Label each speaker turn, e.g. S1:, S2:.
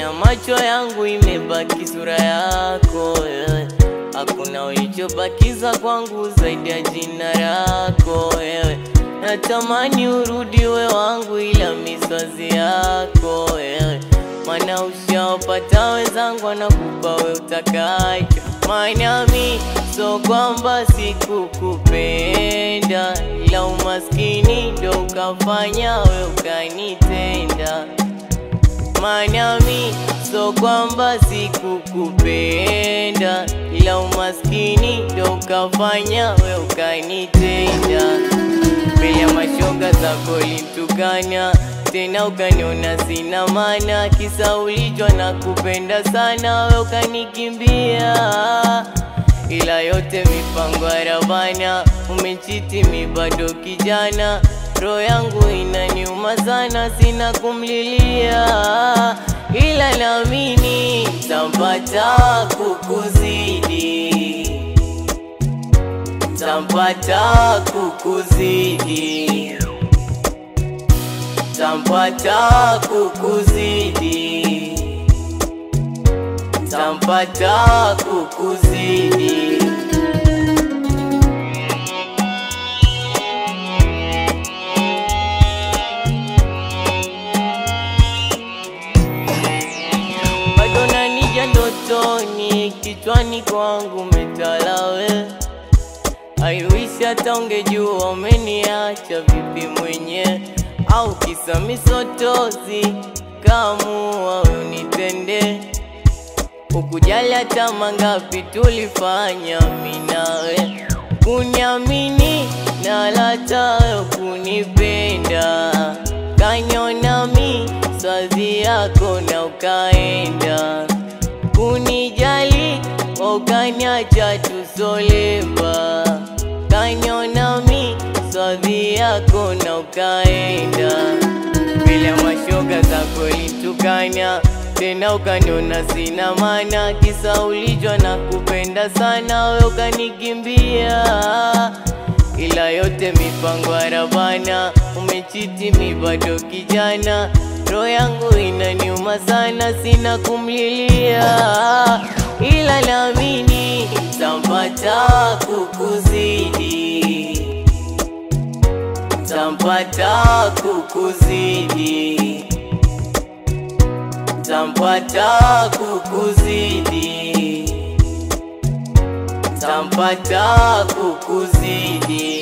S1: ya macho yangu imebaki sura yako wewe. Hakuna ulichobakiza kwangu zaidi ya jina lako wewe. Natamani urudi we wangu ila miswazi yako wewe. Mana ushawapata wenzangu wanakupa we utakacho. Manami so kwamba sikukupenda, ila umaskini ndo ukafanya we ukanitenda. Manami so kwamba sikukupenda, ila umaskini ndo ukafanya we ukanitenda. Mbele ya mashoga zako lintukana, tena ukaniona sina maana. Kisa ulijua na kupenda sana we ukanikimbia. Ila yote mipango arabana, umechiti mi bado kijana. Roho yangu inaniuma sana, sina kumlilia. Ila naamini tampata kukuzidi, tampata kukuzidi, tampata kukuzidi, tampata kukuzidi. Bado nanija ndotoni, kichwani kwangu umetalawe. I wish hata ungejua umeniacha vipi mwenye, au kisa misotozi kamua we unitende. Ukujali hata mangapi tulifanya minawe, kuniamini na latayo kunipenda. Kanyona mi swazi yako na ukaenda, kunijali ukaniacha tusolemba. Kanyona mi swazi yako na ukaenda. Bila mashoga zako lintukana, tena ukaniona sina maana. Kisa ulijua na kupenda sana we ukanikimbia. Ila yote mipango arabana, umechiti mi bado kijana. Roho yangu inaniuma sana, sina kumlilia. Ila naamini tampata kukuzidi, tampata kukuzidi, tampata kukuzidi, tampata kukuzidi.